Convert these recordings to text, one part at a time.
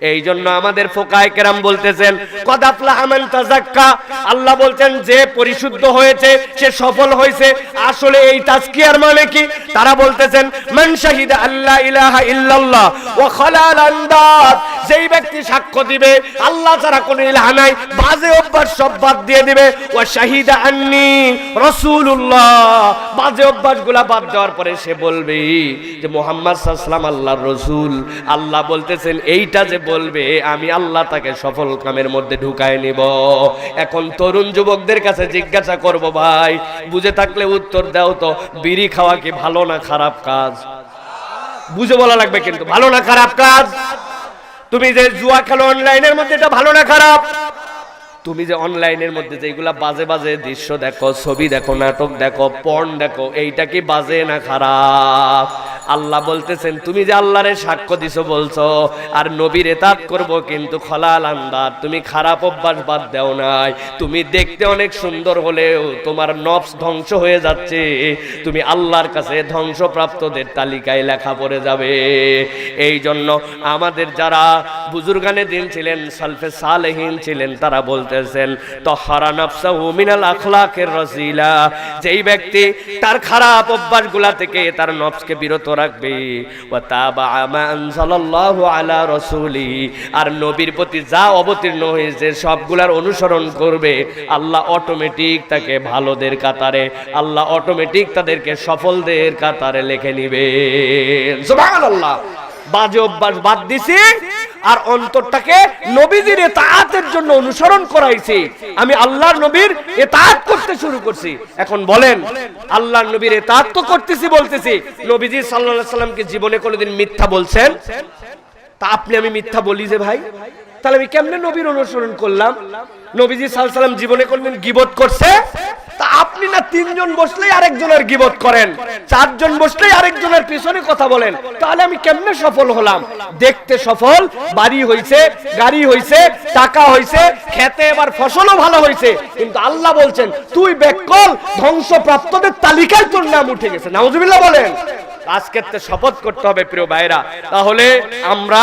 এই জন্য আমাদের ফুকায়ে কেরাম বলতেছেন কদ আফলাহা মান তাযাক্কা, আল্লাহ বলছেন যে পরিশুদ্ধ হয়েছে সে সফল হয়েছে। আসলে এই তাজকিয়ার মানে কি? তারা বলতেছেন মান শাহিদা আল্লা ইলাহা ইল্লাল্লাহ ওয়া খালাল আন্দাদ, যেই ব্যক্তি সাক্ষ্য দিবে আল্লাহ ছাড়া কোনো ইলাহ নাই, বাজে অভ্যাস সব বাদ দিয়ে দিবে, ওয়া শাহিদা আন্নী রাসূলুল্লাহ, বাজে অভ্যাসগুলো বাদ দেওয়ার পরে সে বলবে যে মুহাম্মদ সাল্লাল্লাহু আলাইহি ওয়াসাল্লাম আল্লাহর রাসূল। আল্লাহ বলতেছেন এইটা যে বলবে আমি আল্লাহ তাকে সফল কামের মধ্যে ঢুকায় নিব। এখন তরুণ যুবকদের কাছে জিজ্ঞাসা করব, ভাই বুঝে থাকলে উত্তর দাও তো, বিড়ি খাওয়া কি ভালো না খারাপ কাজ? বুঝে বলা লাগবে কিন্তু, ভালো না খারাপ কাজ? তুমি যে জুয়া খেলো অনলাইনের মধ্যে, এটা ভালো না খারাপ? তুমি যে অনলাইনের মধ্যে যেগুলা বাজে বাজে দৃশ্য দেখো, ছবি দেখো, নাটক দেখো, পর্ন দেখো, এইটা কি বাজে না খারাপ? আল্লাহ বলতেছেন তুমি যে আল্লাহরে সাক্ষ্য দিছো বলছো আর নবীর ইতাআত করব, কিন্তু খলাল আন্দাজ, তুমি খারাপ অভ্যাস বাদ দাও নাই। তুমি দেখতে অনেক সুন্দর হলেও তোমার নফস ধ্বংস হয়ে যাচ্ছে, তুমি আল্লাহর কাছে ধ্বংসপ্রাপ্তদের তালিকায় লেখা পড়ে যাবে। এই জন্য আমাদের যারা বুজুর্গানে দিন ছিলেন, সালফে সালেহিন ছিলেন, তারা বলতেছেন তাহারা নাফসাহু মিনাল আখলাকের রাজিলা, যেই ব্যক্তি তার খারাপ অভ্যাসগুলা থেকে তার নফসকে বিরত রাখবে, ওয়া তাবা মা আনজালাল্লাহু আলা রাসূলি, আর নবীর প্রতি যা অবতীর্ণ হয়েছে সবগুলার অনুসরণ করবে, আল্লাহ অটোমেটিক তাকে ভালোদের কাতারে, আল্লাহ অটোমেটিক তাদেরকে সফলদের কাতারে লিখে নিবে। সুবহানাল্লাহ। বাজে অভ্যাস বাদ দিছি আর অন্তরটাকে নবীজির ইতাআতের জন্য অনুসরণ করাইছি, আমি আল্লাহর নবীর ইতাআত করতে শুরু করছি। এখন বলেন, আল্লাহর নবীর ইতাআত তো করতেছি বলতেছি, নবীজি সাল্লাল্লাহু আলাইহি সাল্লাম কি জীবনে কোনোদিন মিথ্যা বলছেন? তা আপনি আমি মিথ্যা বলি যে ভাই, তাহলে আমি কেমনে নবীর অনুসরণ করলাম? নবীজি সাল্লাল্লাহু আলাইহি সাল্লাম জীবনে কোনোদিন গীবত করছে? তা আপনি না তিনজন বসলেই আরেকজনের গীবত করেন, চারজন বসলেই আরেকজনের পিছনে কথা বলেন, তাহলে আমি কেমনে সফল হলাম? দেখতে সফল, বাড়ি হইছে, গাড়ি হইছে, টাকা হইছে, খেতে এবার ফসলও ভালো হইছে, কিন্তু আল্লাহ বলছেন তুই বেকল, ধ্বংসপ্রাপ্তদের তালিকায় তোর নাম উঠে গেছে। নাউজুবিল্লাহ বলেন। আজকে শপথ করতে হবে প্রিয় ভাইরা, তাহলে আমরা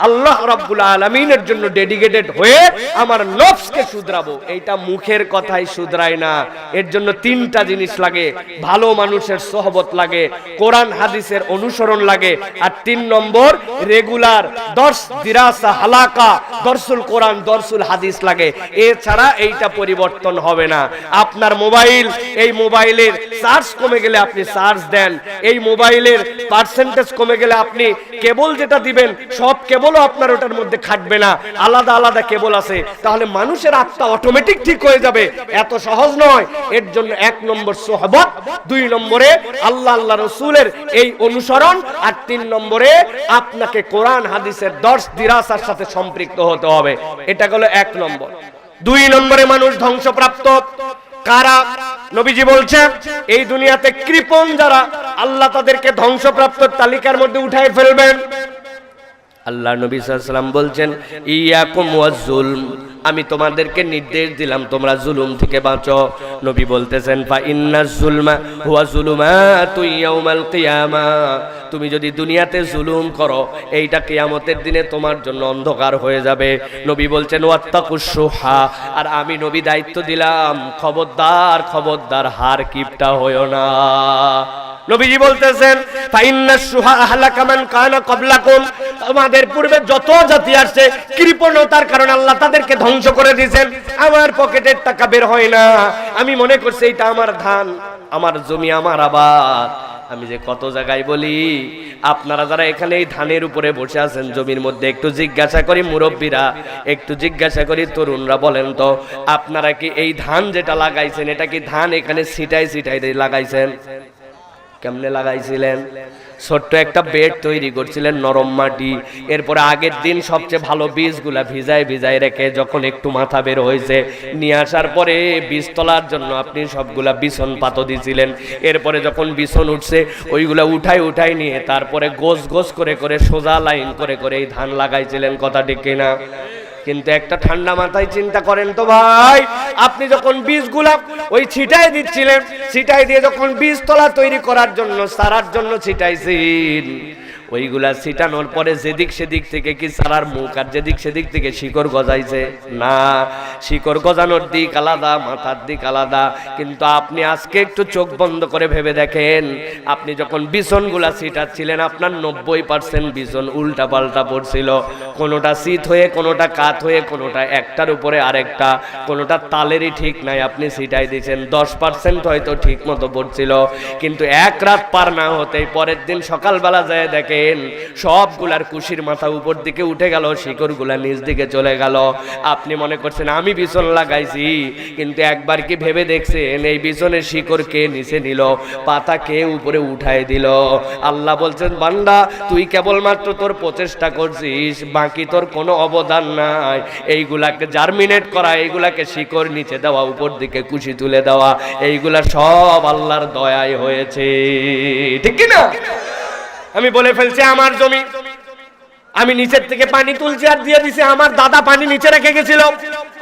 আল্লাহ রাব্বুল আলামিনের জন্য ডেডিকেটেড হয়ে আমার নফসকে শুধরাবো। এইটা মুখের কথাই শুধরায় না, এর জন্য তিনটা জিনিস লাগে, ভালো মানুষের সোহবত লাগে, কোরআন হাদিসের অনুসরণ লাগে, আর 3 নম্বর রেগুলার দর্স দিরাসা হালাকা, দর্সুল কোরআন দর্সুল হাদিস লাগে। এছাড়া এইটা পরিবর্তন হবে না। আপনার মোবাইল, এই মোবাইলের চার্জ কমে গেলে আপনি চার্জ দেন, এই মোবাইলের পার্সেন্টেজ কমে গেলে আপনি কেবল যেটা দিবেন সব কেবলও আপনার ওটার মধ্যে খাটবে না, আলাদা আলাদা কেবল আছে, তাহলে মানুষের আত্মা অটোমেটিক ঠিক হয়ে যাবে। এত সহজ নয়। এর জন্য 1 নম্বর সোহবত, 2 নম্বরে আল্লাহ আল্লাহ রাসূলের এই অনুসরণ, আর 3 নম্বরে আপনাকে কোরআন হাদিসের দর্স দিরাসার সাথে সম্পৃক্ত হতে হবে। এটা হলো 1 নম্বর। 2 নম্বরে মানুষ ধ্বংসপ্রাপ্ত কারা? নবীজি বলছেন এই দুনিয়াতে কৃপণ যারা, আল্লাহ তাদেরকে ধ্বংসপ্রাপ্ত তালিকার মধ্যে উঠায় ফেলবেন। আল্লাহ নবী সাল্লাল্লাহু আলাইহি ওয়াসাল্লাম বলছেন ইয়াকুম ওয়াজ-জুলম, আমি তোমাদেরকে নির্দেশ দিলাম তোমরা জুলুম থেকে বাঁচো। নবী বলতেছেন ফা ইন্নাজ-জুলমা হুয়া জুলুমাতু ইয়াউমাল কিয়ামা, তুমি যদি দুনিয়াতে জুলুম করো এইটা কিয়ামতের দিনে তোমার জন্য অন্ধকার হয়ে যাবে। নবী বলছেন ওয়াত্তাকুশ শুহা, আর আমি নবী দায়িত্ব দিলাম খবরদার খবরদার হার কিপটা হয়ো না। নবীজি বলতেছেন ফাইন্নাশ শুহা আহলাকা মান কানা ক্বাবলাকুম, তোমাদের পূর্বে যত জাতি আসছে কৃপণতার কারণে আল্লাহ তাদেরকে ধ্বংস করে দিয়েছেন। আমার পকেটের টাকা বের হয় না, আমি মনে করছি এটা আমার ধান, আমার জমি, আমার আবাদ। আমি যে কত জায়গায় বলি, আপনারা যারা এখানে এই ধানের উপরে বসে আছেন জমির মধ্যে, একটু জিজ্ঞাসা করি মুরব্বীরা, একটু জিজ্ঞাসা করি তরুণরা, বলেন তো আপনারা কি এই ধান যেটা লাগাইছেন এটা কি ধান এখানে ছিটাই ছিটাই দিয়ে লাগাইছেন? কেমনে লাগাইছিলেন? ছোট্ট একটা বেড তৈরি করছিলেন, নরম মাটি, এরপরে আগের দিন সবচেয়ে ভালো বীজগুলা ভিজায় ভিজায় রেখে যখন একটু মাথা বের হয়েছে নিয়ে আসার পরে বীজ তোলার জন্য আপনি সবগুলা বিছন পাতো দিয়েছিলেন। এরপরে যখন বিছন উঠছে ওইগুলা উঠাই উঠাই নিয়ে তারপরে গোছ গোছ করে করে সোজা লাইন করে করে এই ধান লাগাইছিলেন। কথা ঠিক কিনা? কিন্তু একটা ঠান্ডা মাথায় চিন্তা করেন তো ভাই, আপনি যখন বীজগুলা ওই ছিটাই দিচ্ছিলেন, ছিটাই দিয়ে যখন বীজ তলা তৈরি করার জন্য সারার জন্য ছিটাইছেন, ওইগুলা ছিটানোর পরে যেদিক সেদিক থেকে কি সারার মুখ আর যেদিক সেদিক থেকে শিকড় গজাইছে না, শিকড় গজানোর দিক আলাদা, মাথার দিক আলাদা। কিন্তু আপনি আজকে একটু চোখ বন্ধ করে ভেবে দেখেন, আপনি যখন বিছনগুলা ছিটাচ্ছিলেন আপনার 90% বিছন উল্টা পাল্টা পড়ছিল, কোনোটা শীত হয়ে, কোনোটা কাত হয়ে, কোনোটা একটার উপরে আরেকটা, কোনোটা তালেরই ঠিক নাই, আপনি ছিটাই দিয়েছেন। 10% হয়তো ঠিক মতো পড়ছিল, কিন্তু এক রাত পার না হতেই পরের দিন সকালবেলা যায় দেখেন সবগুলার কুশির মাথা উপর দিকে উঠে গেল, শিকড়গুলা নিচ দিকে চলে গেল। আপনি মনে করছেন আমি বিছন লাগাইছি, কিন্তু একবার কি ভেবে দেখছেন এই বিছনের শিকড় কে নিচে নিল, পাতা কে উপরে উঠায় দিল? আল্লাহ বলছেন বান্দা তুই কেবলমাত্র তোর প্রচেষ্টা করছিস, বাকি তোর কোনো অবদান নাই। এইগুলাকে জার্মিনেট করা, এইগুলাকে শিকড় নিচে দেওয়া, উপর দিকে কুশি তুলে দেওয়া, এইগুলা সব আল্লাহর দয়ায় হয়েছে, ঠিক কি না? আমি বলে ফেলছি আমার জমি, আমি নিচের থেকে পানি তুলছি আর দিয়ে দিছি, আমার দাদা পানি নিচে রেখে গেছিল।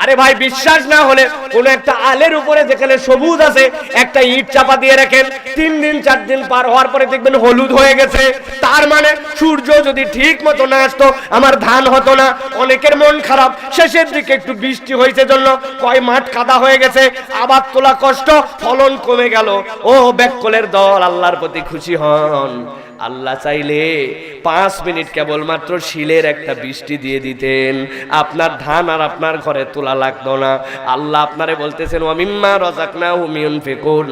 আরে ভাই বিশ্বাস না হলে কোন একটা আলের উপরে যেখানে সবুজ আছে একটা ইট চাপা দিয়ে রাখেন, 3 দিন 4 দিন পার হওয়ার পরে দেখবেন হলুদ হয়ে গেছে। তার মানে সূর্য যদি ঠিক মতো না আসতো আমার ধান হতো না। অনেকের মন খারাপ, শেষের দিকে একটু বৃষ্টি হয়েছে জন্য কয় মাঠ কাদা হয়ে গেছে, আবার তোলা কষ্ট, ফলন কমে গেল। ও ব্যাককলের দল, আল্লাহর প্রতি খুশি হন। আল্লাহ চাইলে 5 মিনিট কেবলমাত্র শিলের একটা বৃষ্টি দিয়ে দিতেন, আপনার ধান আর আপনার ঘরে তোলা লাগতো না। আল্লাহ আপনারে বলতেছেন ওয়া মিম্মা রাযাকনাহুম ইউনফিকুন,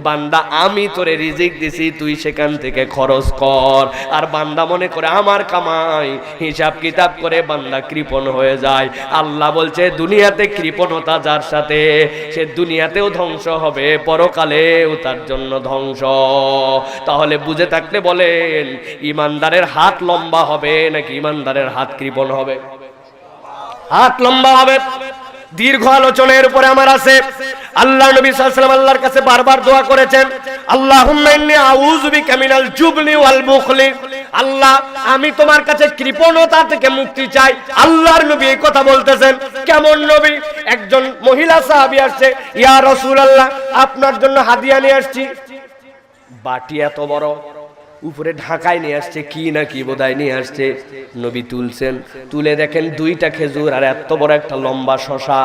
বান্দা আমি তোরে রিজিক দিছি, তুই সেখান থেকে খরচ কর। আর বান্দা মনে করে আমার কামাই, হিসাব কিতাব করে বান্দা কৃপণ হয়ে যায়। আল্লাহ বলছে দুনিয়াতে কৃপণতা যার সাথে, সে দুনিয়াতেও ধ্বংস হবে, পরকালেও তার জন্য ধ্বংস। তাহলে বুঝে থাকলে বলে ইমানদারের হাত লম্বা হবে নাকি ইমানদারের হাত কৃপণ হবে? হাত লম্বা হবে। দীর্ঘ আলোচনার উপরে আমার আছে। আল্লাহ নবী সাল্লাল্লাহু আলাইহি ওয়াসাল্লাম আল্লাহর কাছে বারবার দোয়া করেছেন, আল্লাহুম্মা ইন্নী আউযু বিকা মিনাল জুবনি ওয়াল বুখলি, আল্লাহ আমি তোমার কাছে কৃপণতা থেকে মুক্তি চাই। আল্লাহর নবী এই কথা বলতেছেন। কেমন নবী? একজন মহিলা সাহাবী আসছে, ইয়া রাসূলুল্লাহ আপনার জন্য হাদিয়া নিয়ে আসছি। বাটি এত বড়, উপরে ঢাকায় নিয়ে আসছে, কি না কি বোধহয় নিয়ে আসছে। নবী তুলছেন, তুলে দেখেন 2টা খেজুর আর এত বড় একটা লম্বা শশা,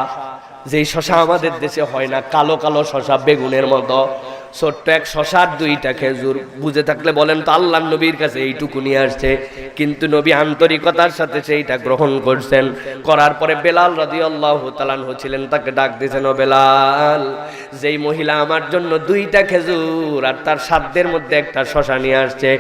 যেই শশা আমাদের দেশে হয় না, কালো কালো শশা বেগুনের মতো, ছোট্ট এক শশার 2টা খেজুর। বুঝে থাকলে বলেন তো আল্লাহর নবীর কাছে এইটুকু নিয়ে আসছে, কিন্তু নবী আন্তরিকতার সাথে সেইটা গ্রহণ করছেন। করার পরে বেলাল রাদিয়াল্লাহু তাআলা আনহু ছিলেন, তাকে ডাক দিয়েছেন, ও বেলাল, যেই মহিলা আমার জন্য 2টা খেজুর আর তার সাধ্যের মধ্যে একটা শশা নিয়ে আসছে,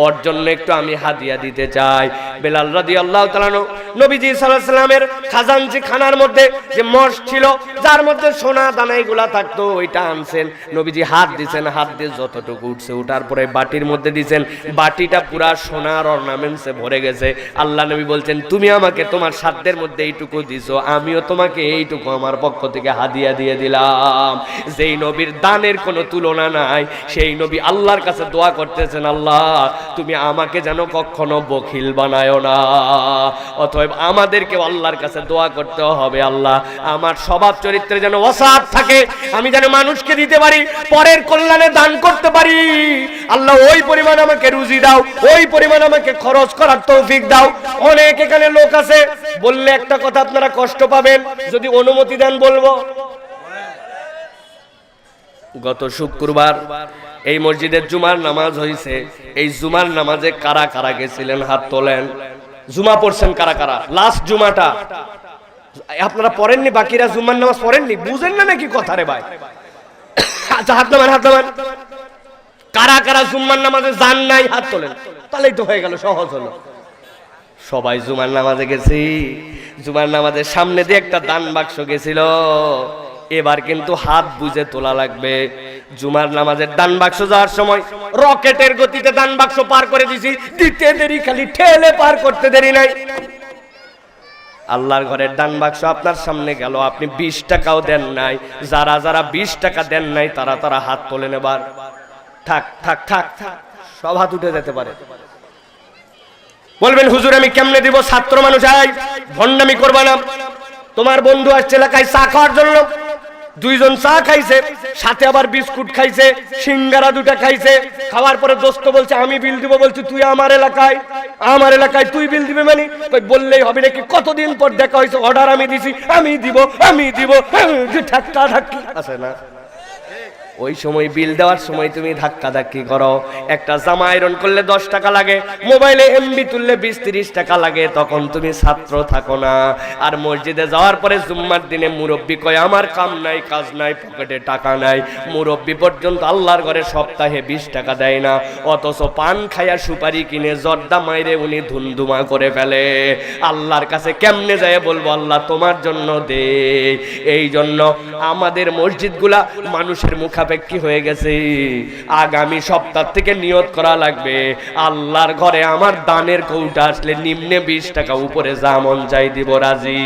ওর জন্য একটু আমি হাদিয়া দিতে চাই। বেলাল রাদিয়াল্লাহু তাআলা আনহু নবীজি সাল্লাল্লাহু আলাইহি সাল্লামের খাজানচি খানার মধ্যে যে মশ ছিল, যার মধ্যে সোনা দানাইগুলা থাকতো, ওইটা আনছেন। নবীজি হাত দিছেন, হাত দিয়ে যতটুকু উঠছে উঠার পরে বাটির মধ্যে দিছেন, বাটিটা পুরা সোনার অর্নামেন্টসে ভরে গেছে। আল্লাহ নবী বলছেন তুমি আমাকে তোমার সাধ্যের মধ্যে এইটুকু দিছো, আমিও তোমাকে এইটুকু আমার পক্ষ থেকে হাদিয়া দিয়ে দিলাম। যেই নবীর দানের কোনো তুলনা নাই, সেই নবী আল্লাহর কাছে দোয়া করতেছেন, আল্লাহ তুমি আমাকে যেন কখনো বখিল বানায়ো না। অতএব আমাদেরকে আল্লাহর কাছে দোয়া করতে হবে, আল্লাহ আমার স্বভাব চরিত্রে যেন ওয়াসাত থাকে, আমি যেন মানুষকে দিতে পারি, পরের কল্যাণে দান করতে পারি। আল্লাহ ওই পরিমাণ আমাকে রুজি দাও, ওই পরিমাণ আমাকে খরচ করার তৌফিক দাও। অনেক এখানে লোক আছে, বললে একটা কথা আপনারা কষ্ট পাবেন, যদি অনুমতি দেন বলবো। গত শুক্রবার এই মসজিদের জুমার নামাজ হয়েছে। এই জুমার নামাজে কারা কারা গেছিলেন হাত তোলেন? জুমা পড়ছেন কারা কারা? লাস্ট জুমাটা আপনারা পড়েননি? বাকিরা জুমার নামাজ পড়েননি? বুঝেন না নাকি কথা রে ভাই? আচ্ছা হাত নামান, হাত নামান। কারা কারা জুমার নামাজে যান নাই হাত তোলেন, তাহলেই তো হয়ে গেল, সহজ হলো। সবাই জুমার নামাজে গেছি। জুমার নামাজের সামনে দিয়ে একটা দান বাক্স গেছিল, এবার কিন্তু হাত বুঝে তোলা লাগবে। জুমার নামাজের দান বাক্স যাওয়ার সময় রকেটের গতিতে দান বাক্স পার করে দিছি, দিতে দেরি, খালি ঠেলে পার করতে দেরি নাই। আল্লাহর ঘরের দান বাক্স আপনার সামনে গেল, আপনি 20 টাকাও দেন নাই। যারা যারা 20 টাকা দেন নাই তারা তারা হাত তোলেন। এবার থাক থাক থাক থাক, সব হাত উঠে যেতে পারে। বলবেন হুজুর আমি কেমনে দিব? ছাত্র মানুষ, আই ভন্ডামি করবা না। তোমার বন্ধু আসছে এলাকায় চা খাওয়ার জন্য, দুইজন চা খাইছে, সাথে আবার বিস্কুট খাইছে, সিঙ্গারা দুটা খাইছে। খাওয়ার পরে দোস্ত বলছে আমি বিল দিব, বলছে তুই আমার এলাকায় তুই বিল দিবে মানে? বললেই হবে নাকি? কতদিন পর দেখা হয়েছে, অর্ডার আমি দিছি, আমি দিব ধাক্কা ধাক্কি আছে না? ওই সময় বিল দেওয়ার সময় তুমি ধাক্কা ধাক্কি করো। একটা জামা আয়রন করলে 10 টাকা লাগে, মোবাইলে এমবি তুললে 20-30 টাকা লাগে, তখন তুমি ছাত্র থাকো না। আর মসজিদে যাওয়ার পরে জুম্মার দিনে মুরব্বি কয় আমার কাম নাই কাজ নাই, পকেটে টাকা নাই। মুরব্বি পর্যন্ত আল্লাহর ঘরে সপ্তাহে 20 টাকা দেয় না, অথচ পান খায়া সুপারি কিনে জর্দা মাইরে উনি ধুমধুমা করে ফেলে। আল্লাহর কাছে কেমনে যায় বলবো আল্লাহ তোমার জন্য দে? এই জন্য আমাদের মসজিদগুলা মানুষের মুখাপেক্ষী হয়ে গেছে। আগামী সপ্তাহ থেকে নিয়ত করা লাগবে, আল্লাহর ঘরে আমার দানের কৌটা আসলে নিম্নে 20 টাকা, উপরে যা মন চাই দিব রাজি।